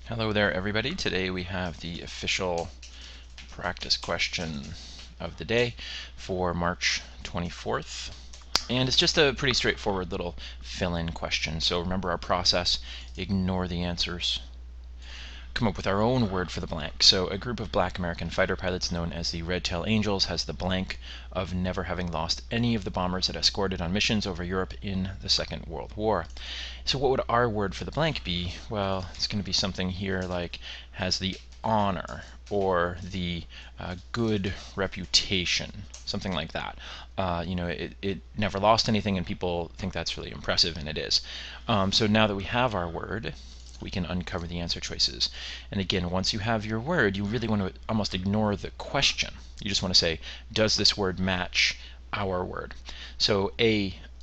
Hello there, everybody. Today we have the official practice question of the day for March 24th. And it's just a pretty straightforward little fill-in question. So remember our process, ignore the answers, come up with our own word for the blank. So a group of Black American fighter pilots known as the Red Tail Angels has the blank of never having lost any of the bombers it escorted on missions over Europe in the Second World War. So what would our word for the blank be? Well, it's going to be something here like has the honor or the good reputation, something like that. It never lost anything, and people think that's really impressive, and it is. So now that we have our word, we can uncover the answer choices. And again, once you have your word, you really want to almost ignore the question. You just want to say, does this word match our word? So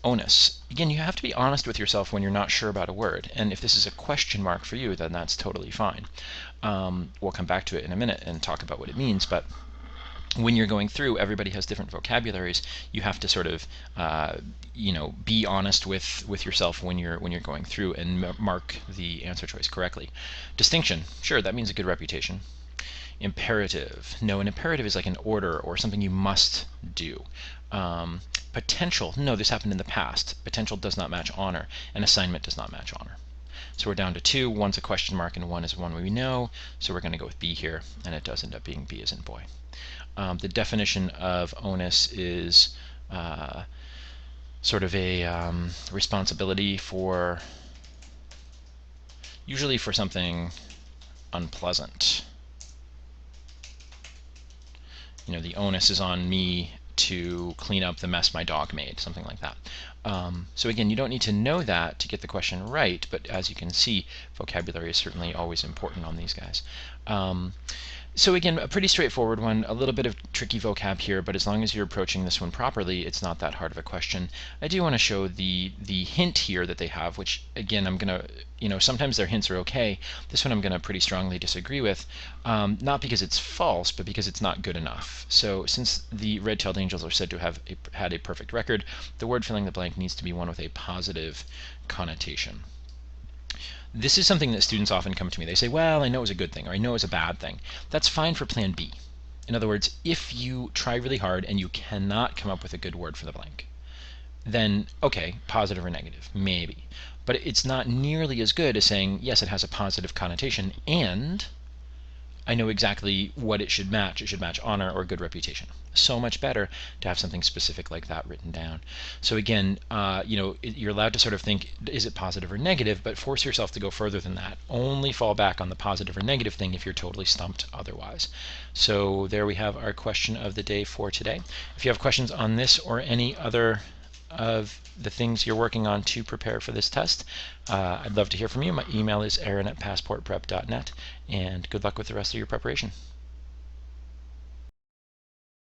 onus. Again, you have to be honest with yourself when you're not sure about a word. And if this is a question mark for you, then that's totally fine. We'll come back to it in a minute and talk about what it means. But when you're going through, everybody has different vocabularies. You have to sort of, be honest with yourself when you're going through and mark the answer choice correctly. Distinction, sure, that means a good reputation. Imperative, no, an imperative is like an order or something you must do. Potential, no, this happened in the past. Potential does not match honor, and assignment does not match honor. So we're down to two. One's a question mark and one is one we know. So we're going to go with B here, and it does end up being B as in boy. The definition of onus is sort of a responsibility for, usually for something unpleasant. The onus is on me to clean up the mess my dog made, something like that. So again, you don't need to know that to get the question right, but as you can see, vocabulary is certainly always important on these guys. So again, a pretty straightforward one, a little bit of tricky vocab here, but as long as you're approaching this one properly, it's not that hard of a question. I do want to show the hint here that they have, which again, I'm going to, sometimes their hints are okay. This one I'm going to pretty strongly disagree with, not because it's false, but because it's not good enough. So since the Red-Tailed Angels are said to have had a perfect record, the word filling the blank needs to be one with a positive connotation. This is something that students often come to me. They say, well, I know it's a good thing, or I know it's a bad thing. That's fine for plan B. In other words, if you try really hard and you cannot come up with a good word for the blank, then okay, positive or negative, maybe. But it's not nearly as good as saying, yes, it has a positive connotation, and I know exactly what it should match. It should match honor or good reputation. So much better to have something specific like that written down. So again, you're allowed to sort of think, is it positive or negative, but force yourself to go further than that. Only fall back on the positive or negative thing if you're totally stumped otherwise. So there we have our question of the day for today. If you have questions on this or any other of the things you're working on to prepare for this test, I'd love to hear from you. My email is aaron@passportprep.net, and good luck with the rest of your preparation.